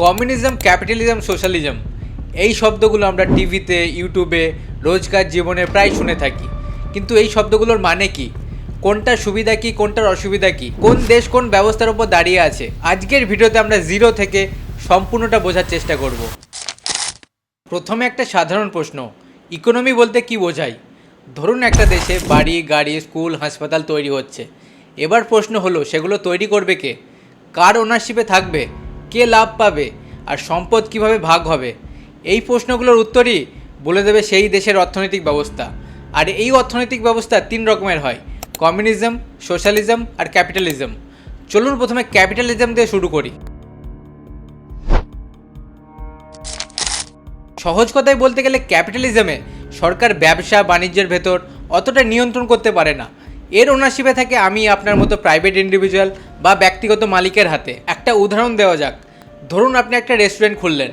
Communism, capitalism, socialism এই শব্দগুলো আমরা টিভিতে, ইউটিউবে, রোজকার জীবনে প্রায় শুনে থাকি। কিন্তু এই শব্দগুলোর মানে কি? কোনটার সুবিধা কি, কোনটার অসুবিধা কি, কোন দেশ কোন ব্যবস্থার উপর দাঁড়িয়ে আছে? আজকের ভিডিওতে আমরা জিরো থেকে সম্পূর্ণটা বোঝার চেষ্টা করব। প্রথমে একটা সাধারণ প্রশ্ন, ইকোনমি বলতে কি বোঝায়? ধরুন একটা দেশে বাড়ি, গাড়ি, স্কুল, হাসপাতাল তৈরি হচ্ছে। এবার প্রশ্ন হলো, সেগুলো তৈরি করবে কে? কার ওনারশিপে থাকবে? কে লাভ পাবে? আর সম্পদ কিভাবে ভাগ হবে? এই প্রশ্নগুলোর উত্তরই বলে দেবে সেই দেশের অর্থনৈতিক ব্যবস্থা। আর এই অর্থনৈতিক ব্যবস্থা তিন রকমের হয়: কমিউনিজম, সোশ্যালিজম আর ক্যাপিটালিজম। চলুন প্রথমে ক্যাপিটালিজম দিয়ে শুরু করি। সহজ কথায় বলতে গেলে ক্যাপিটালিজমে সরকার ব্যবসা বাণিজ্যের ভেতর অতটা নিয়ন্ত্রণ করতে পারে না। এর ওনারশিপে থাকে আমি, আপনার মতো প্রাইভেট ইন্ডিভিজুয়াল বা ব্যক্তিগত মালিকের হাতে। একটা উদাহরণ দেওয়া যাক। ধরুন আপনি একটা রেস্টুরেন্ট খুললেন।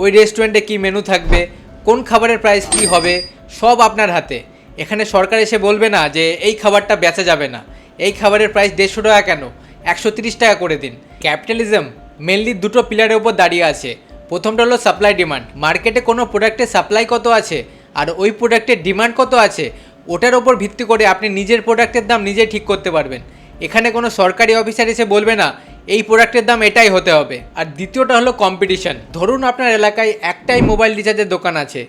ওই রেস্টুরেন্টে কী মেনু থাকবে, কোন খাবারের প্রাইস কী হবে, সব আপনার হাতে। এখানে সরকার এসে বলবে না যে এই খাবারটা বেচা যাবে না, এই খাবারের প্রাইস 150 টাকা কেন, 130 টাকা করে দিন। ক্যাপিটালিজম মেনলি দুটো পিলারের উপর দাঁড়িয়ে আছে। প্রথমটা হলো সাপ্লাই ডিমান্ড। মার্কেটে কোনো প্রোডাক্টের সাপ্লাই কত আছে আর ওই প্রোডাক্টের ডিমান্ড কত আছে, ওটার ওপর ভিত্তি করে আপনি নিজের প্রোডাক্টের দাম নিজে ঠিক করতে পারবেন। এখানে কোনো সরকারি অফিসার এসে বলবে না এই প্রোডাক্টের দাম এটাই হতে হবে। আর দ্বিতীয়টা হলো কম্পিটিশন। ধরুন আপনার এলাকায় একটাই মোবাইল রিচার্জের দোকান আছে।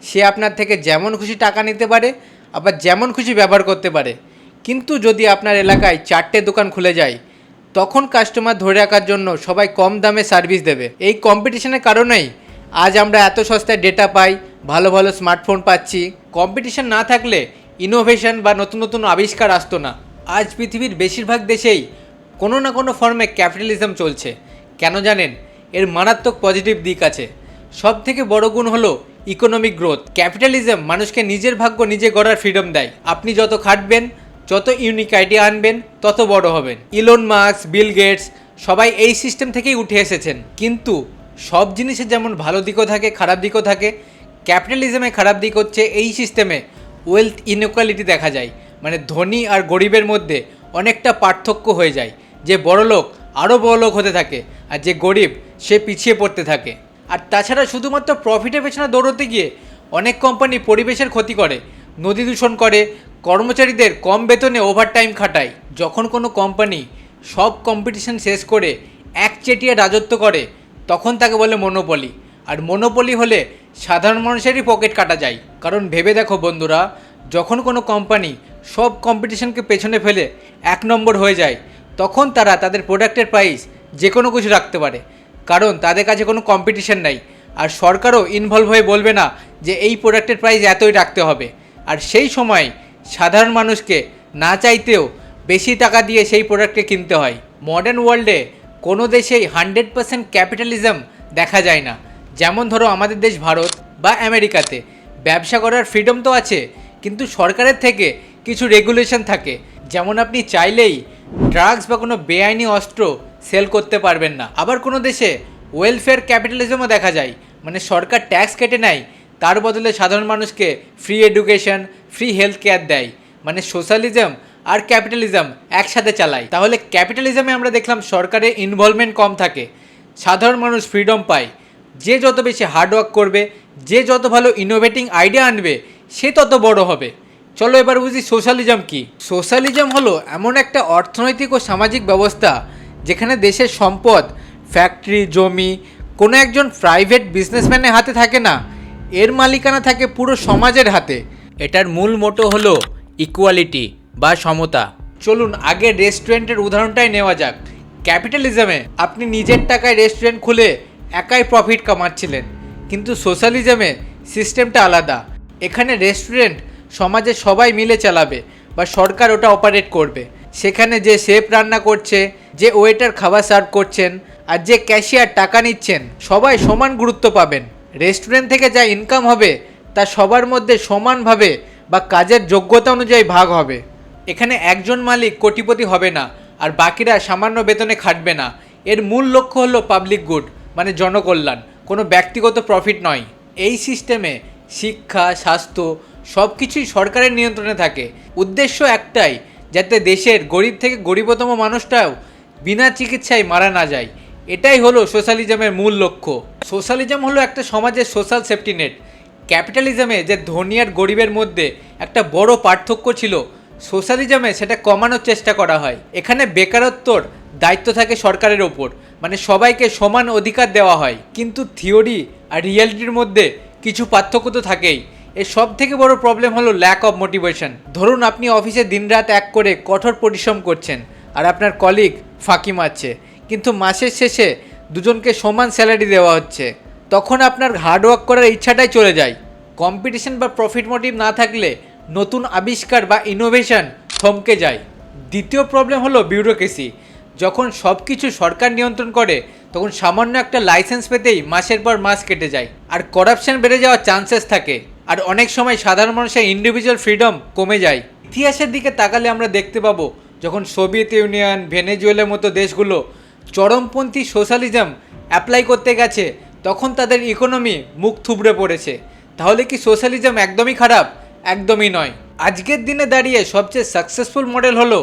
সে আপনার থেকে যেমন খুশি টাকা নিতে পারে, আবার যেমন খুশি ব্যবহার করতে পারে। কিন্তু যদি আপনার এলাকায় 4টে দোকান খুলে যায়, তখন কাস্টমার ধরে রাখার জন্য সবাই কম দামে সার্ভিস দেবে। এই কম্পিটিশনের কারণেই আজ আমরা এত সস্তায় ডেটা পাই, ভালো ভালো স্মার্টফোন পাচ্ছি। কম্পিটিশন না থাকলে ইনোভেশন বা নতুন নতুন আবিষ্কার আসতো না। আজ পৃথিবীর বেশিরভাগ দেশেই কোনো না কোনো ফর্মে ক্যাপিটালিজম চলছে। কেন জানেন? এর মারাত্মক পজিটিভ দিক আছে। সব থেকে বড় গুণ হলো ইকোনমিক গ্রোথ। ক্যাপিটালিজম মানুষকে নিজের ভাগ্য নিজে গড়ার ফ্রিডম দেয়। আপনি যত খাটবেন, যত ইউনিক আইডিয়া আনবেন, তত বড় হবেন। ইলন মাস্ক, বিল গেটস সবাই এই সিস্টেম থেকেই উঠে এসেছেন। কিন্তু সব জিনিসের যেমন ভালো দিকও থাকে, খারাপ দিকও থাকে। ক্যাপিটালিজমে খারাপ দিক হচ্ছে এই সিস্টেমে ওয়েলথ ইনইকুয়ালিটি দেখা যায়। মানে ধনী আর গরিবের মধ্যে অনেকটা পার্থক্য হয়ে যায়। যে বড়লোক আরও বড়লোক হতে থাকে, আর যে গরিব সে পিছিয়ে পড়তে থাকে। আর তাছাড়া শুধুমাত্র প্রফিটের পেছনে দৌড়তে গিয়ে অনেক কোম্পানি পরিবেশের ক্ষতি করে, নদী দূষণ করে, কর্মচারীদের কম বেতনে ওভারটাইম খাটায়। যখন কোনো কোম্পানি সব কম্পিটিশন শেষ করে একচেটিয়া রাজত্ব করে, তখন তাকে বলে মনোপলি। আর মনোপলি হলে সাধারণ মানুষেরই পকেট কাটা যায়। কারণ ভেবে দেখো বন্ধুরা, যখন কোনো কোম্পানি সব কম্পিটিশনকে পেছনে ফেলে 1 নম্বর হয়ে যায়, তখন তারা তাদের প্রোডাক্টের প্রাইস যে কোনো কিছু রাখতে পারে। কারণ তাদের কাছে কোনো কম্পিটিশন নাই। আর সরকারও ইনভলভ হয়ে বলবে না যে এই প্রোডাক্টের প্রাইস এতই রাখতে হবে। আর সেই সময় সাধারণ মানুষকে না চাইতেও বেশি টাকা দিয়ে সেই প্রোডাক্টকে কিনতে হয়। মডার্ন ওয়ার্ল্ডে কোনো দেশেই 100% ক্যাপিটালিজম দেখা যায় না। যেমন ধরো আমাদের দেশ ভারত বা আমেরিকাতে ব্যবসা করার ফ্রিডম তো আছে, কিন্তু সরকারের থেকে কিছু রেগুলেশন থাকে। যেমন আপনি চাইলেই ড্রাগস বা কোনো বেআইনি অস্ত্র সেল করতে পারবেন না। আবার কোনো দেশে ওয়েলফেয়ার ক্যাপিটালিজমও দেখা যায়। মানে সরকার ট্যাক্স কেটে নেয়, তার বদলে সাধারণ মানুষকে free education, free health care দেয়। মানে সোশ্যালিজম আর ক্যাপিটালিজম একসাথে চালায়। তাহলে ক্যাপিটালিজমে আমরা দেখলাম সরকারের ইনভলভমেন্ট কম থাকে, সাধারণ মানুষ ফ্রিডম পায়। যে যত বেশি হার্ডওয়ার্ক করবে, যে যত ভালো ইনোভেটিং আইডিয়া আনবে, সে তত বড় হবে। চলো এবার বুঝি সোশ্যালিজম কি। সোশ্যালিজম হলো এমন একটা অর্থনৈতিক ও সামাজিক ব্যবস্থা যেখানে দেশের সম্পদ, ফ্যাক্টরি, জমি কোনো একজন প্রাইভেট বিজনেসম্যানের হাতে থাকে না। এর মালিকানা থাকে পুরো সমাজের হাতে। এটার মূল মোটো হলো ইকুয়ালিটি বা সমতা। চলুন আগে রেস্টুরেন্টের উদাহরণটাই নেওয়া যাক। ক্যাপিটালিজমে আপনি নিজের টাকায় রেস্টুরেন্ট খুলে একাই প্রফিট কামাচ্ছিলেন, কিন্তু সোশ্যালিজমে সিস্টেমটা আলাদা। এখানে রেস্টুরেন্ট সমাজে সবাই মিলে চালাবে বা সরকার ওটা অপারেট করবে। সেখানে যে শেফ রান্না করছে, যে ওয়েটার খাবার সার্ভ করছেন, আর যে ক্যাশিয়ার টাকা নিচ্ছেন, সবাই সমান গুরুত্ব পাবেন। রেস্টুরেন্ট থেকে যা ইনকাম হবে তা সবার মধ্যে সমানভাবে বা কাজের যোগ্যতা অনুযায়ী ভাগ হবে। এখানে একজন মালিক কোটিপতি হবে না আর বাকিরা সামান্য বেতনে খাটবে না। এর মূল লক্ষ্য হলো পাবলিক গুড, মানে জনকল্যাণ, কোনো ব্যক্তিগত প্রফিট নয়। এই সিস্টেমে শিক্ষা, স্বাস্থ্য সব কিছুই সরকারের নিয়ন্ত্রণে থাকে। উদ্দেশ্য একটাই, যাতে দেশের গরিব থেকে গরিবতম মানুষটাও বিনা চিকিৎসায় মারা না যায়। এটাই হলো সোশ্যালিজমের মূল লক্ষ্য। সোশ্যালিজম হলো একটা সমাজের সোশ্যাল সেফটি নেট। ক্যাপিটালিজমে যে ধনী আর গরিবের মধ্যে একটা বড় পার্থক্য ছিল, সোশ্যালিজমে সেটা কমানোর চেষ্টা করা হয়। এখানে বেকারত্বর দায়িত্ব থাকে সরকারের ওপর, মানে সবাইকে সমান অধিকার দেওয়া হয়। কিন্তু থিওরি আর রিয়ালিটির মধ্যে কিছু পার্থক্য তো থাকেই। এর সব থেকে বড় প্রবলেম হলো ল্যাক অফ মোটিভেশন। ধরুন আপনি অফিসে দিনরাত এক করে কঠোর পরিশ্রম করছেন আর আপনার কলিগ ফাঁকি মারছে, কিন্তু মাসের শেষে দুজনকে সমান স্যালারি দেওয়া হচ্ছে। তখন আপনার হার্ডওয়ার্ক করার ইচ্ছাটাই চলে যায়। কম্পিটিশন বা প্রফিট মোটিভ না থাকলে নতুন আবিষ্কার বা ইনোভেশন থমকে যায়। দ্বিতীয় প্রবলেম হলো বিউরোক্রেসি। যখন সব কিছু সরকার নিয়ন্ত্রণ করে তখন সামান্য একটা লাইসেন্স পেতেই মাসের পর মাস কেটে যায়, আর করাপশন বেড়ে যাওয়ার চান্সেস থাকে। আর অনেক সময় সাধারণ মানুষের ইন্ডিভিজুয়াল ফ্রিডম কমে যায়। ইতিহাসের দিকে তাকালে আমরা দেখতে পাবো যখন সোভিয়েত ইউনিয়ন, ভেনেজুয়েলার মতো দেশগুলো চরমপন্থী সোশ্যালিজম অ্যাপ্লাই করতে গেছে, তখন তাদের ইকোনমি মুখ থুবড়ে পড়েছে। তাহলে কি সোশ্যালিজম একদমই খারাপ? একদমই নয়। আজকের দিনে দাঁড়িয়ে সবচেয়ে সাকসেসফুল মডেল হলো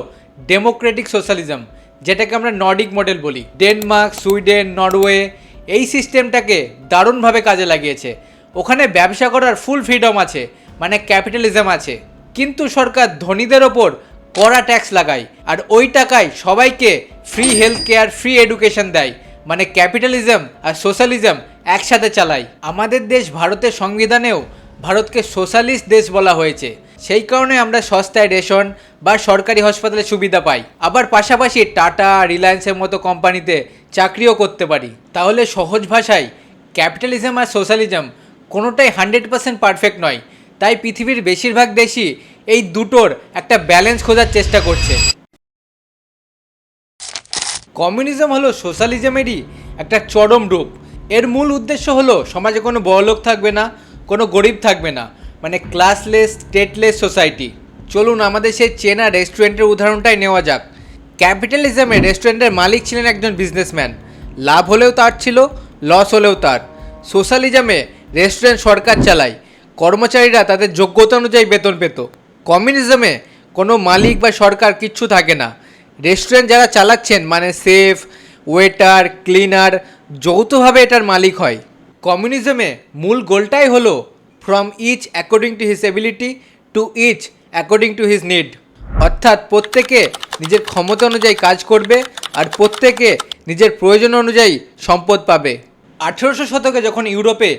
ডেমোক্রেটিক সোশ্যালিজম, যেটাকে আমরা নর্ডিক মডেল বলি। ডেনমার্ক, সুইডেন, নরওয়ে এই সিস্টেমটাকে দারুণভাবে কাজে লাগিয়েছে। ওখানে ব্যবসা করার ফুল ফ্রিডম আছে, মানে ক্যাপিটালিজম আছে, কিন্তু সরকার ধনীদের ওপর কড়া ট্যাক্স লাগায় আর ওই টাকায় সবাইকে free health care, free education দেয়। মানে ক্যাপিটালিজম আর সোশ্যালিজম একসাথে চালায়। আমাদের দেশ ভারতের সংবিধানেও ভারতকে সোশ্যালিস্ট দেশ বলা হয়েছে। সেই কারণে আমরা সস্তায় রেশন বা সরকারি হাসপাতালে সুবিধা পাই, আবার পাশাপাশি টাটা, রিলায়েন্সের মতো কোম্পানিতে চাকরিও করতে পারি। তাহলে সহজ ভাষায় ক্যাপিটালিজম আর সোশ্যালিজম কোনোটাই 100% পারফেক্ট নয়। তাই পৃথিবীর বেশিরভাগ দেশই এই দুটোর একটা ব্যালেন্স খোঁজার চেষ্টা করছে। কমিউনিজম হলো সোশ্যালিজমেরই একটা চরম রূপ। এর মূল উদ্দেশ্য হলো সমাজে কোনো বড়লোক থাকবে না, কোনো গরিব থাকবে না, মানে ক্লাসলেস, স্টেটলেস সোসাইটি। চলুন আমাদের সেই চেনা রেস্টুরেন্টের উদাহরণটাই নেওয়া যাক। ক্যাপিটালিজমে রেস্টুরেন্টের মালিক ছিলেন একজন বিজনেসম্যান। লাভ হলেও তার ছিল, লস হলেও তার। সোশ্যালিজমে রেস্টুরেন্ট সরকার চালায়, কর্মচারীরা তাদের যোগ্যতা অনুযায়ী বেতন পেত। কমিউনিজমে কোনো মালিক বা সরকার কিচ্ছু থাকে না। রেস্টুরেন্ট যারা চালাচ্ছেন, মানে শেফ, ওয়েটার, ক্লিনার, যৌথভাবে এটার মালিক হয়। কমিউনিজমে মূল গোলটাই হলো from each according to his ability to each according to his need, অর্থাৎ প্রত্যেকে নিজের ক্ষমতা অনুযায়ী কাজ করবে আর প্রত্যেকে নিজের প্রয়োজন অনুযায়ী সম্পদ পাবে। 1800 শতকে যখন ইউরোপে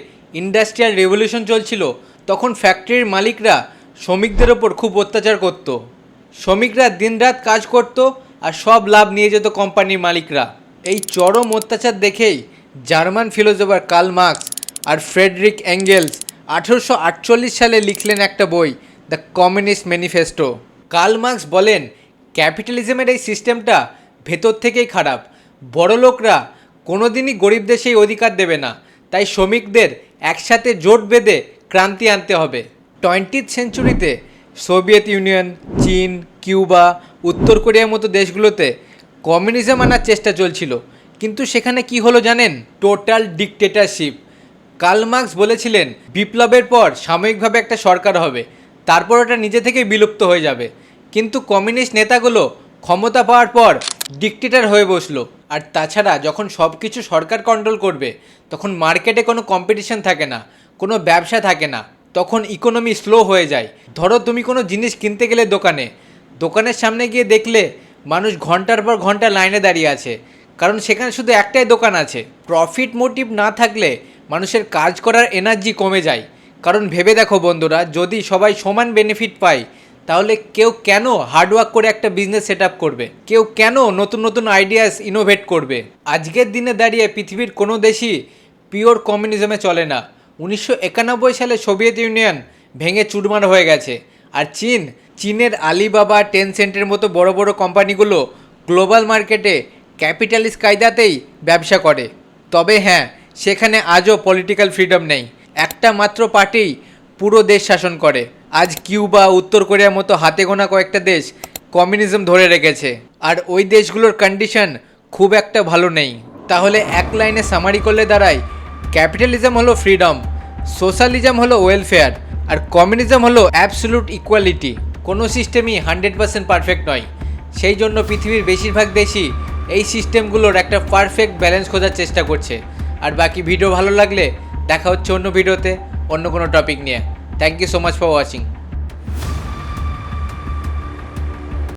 ইন্ডাস্ট্রিয়াল রেভলিউশন চলছিল, তখন ফ্যাক্টরির মালিকরা শ্রমিকদের ওপর খুব অত্যাচার করত। শ্রমিকরা দিনরাত কাজ করত আর সব লাভ নিয়ে যেত কোম্পানির মালিকরা। এই চরম অত্যাচার দেখেই জার্মান ফিলোসোফার কার্ল মার্কস আর ফ্রেডরিক এঙ্গেলস 1848 সালে লিখলেন একটা বই, the communist manifesto. Karl Marx বলেন, ক্যাপিটালিজমের এই সিস্টেমটা ভেতর থেকেই খারাপ। বড়লোকরা কোনোদিনই গরিবদের সেই অধিকার দেবে না, তাই শ্রমিকদের একসাথে জোট বেঁধে ক্রান্তি আনতে হবে। 20th সেঞ্চুরিতে সোভিয়েত ইউনিয়ন, চীন, কিউবা, উত্তর কোরিয়ার মতো দেশগুলোতে কমিউনিজম আনার চেষ্টা চলছিল, কিন্তু সেখানে কি হলো জানেন? Total dictatorship. কার্ল মার্কস বলেছিলেন বিপ্লবের পর সাময়িকভাবে একটা সরকার হবে, তারপর ওটা নিজে থেকেই বিলুপ্ত হয়ে যাবে। কিন্তু কমিউনিস্ট নেতাগুলো ক্ষমতা পাওয়ার পর ডিকটেটর হয়ে বসলো। আর তাছাড়া যখন সব কিছু সরকার কন্ট্রোল করবে, তখন মার্কেটে কোনো কম্পিটিশন থাকে না, কোনো ব্যবসা থাকে না, তখন ইকোনমি স্লো হয়ে যায়। ধরো তুমি কোনো জিনিস কিনতে গেলে দোকানের সামনে গিয়ে দেখলে মানুষ ঘন্টার পর ঘন্টা লাইনে দাঁড়িয়ে আছে, কারণ সেখানে শুধু একটাই দোকান আছে। প্রফিট মোটিভ না থাকলে মানুষের কাজ করার এনার্জি কমে যায়। কারণ ভেবে দেখো বন্ধুরা, যদি সবাই সমান বেনিফিট পায়, তাহলে কেউ কেন হার্ডওয়ার্ক করে একটা বিজনেস সেট আপ করবে? কেউ কেন নতুন নতুন আইডিয়াস ইনোভেট করবে? আজকের দিনে দাঁড়িয়ে পৃথিবীর কোনো দেশই পিওর কমিউনিজমে চলে না। 1991 সালে সোভিয়েত ইউনিয়ন ভেঙে চুরমার হয়ে গেছে। আর চীনের আলিবাবা, টেনসেন্টের মতো বড় বড় কোম্পানিগুলো গ্লোবাল মার্কেটে ক্যাপিটালিস্ট কায়দাতেই ব্যবসা করে। তবে হ্যাঁ, সেখানে আজও পলিটিক্যাল ফ্রিডম নেই। একটা মাত্র পার্টিই পুরো দেশ শাসন করে। আজ কিউবা, উত্তর কোরিয়ার মতো হাতে গোনা কয়েকটা দেশ কমিউনিজম ধরে রেখেছে, আর ওই দেশগুলোর কন্ডিশন খুব একটা ভালো নেই। তাহলে এক লাইনে সামারি করলে দাঁড়ায়, ক্যাপিটালিজম হলো ফ্রিডম, সোশ্যালিজম হলো ওয়েলফেয়ার, আর কমিউনিজম হলো অ্যাবসলিউট ইকুয়ালিটি। কোনো সিস্টেমই 100% পারফেক্ট নয়। সেই জন্য পৃথিবীর বেশিরভাগ দেশই এই সিস্টেমগুলোর একটা পারফেক্ট ব্যালেন্স খোঁজার চেষ্টা করছে। আর বাকি ভিডিও ভালো লাগলে দেখা হচ্ছে অন্য ভিডিওতে অন্য কোনো টপিক নিয়ে। Thank you so much for watching.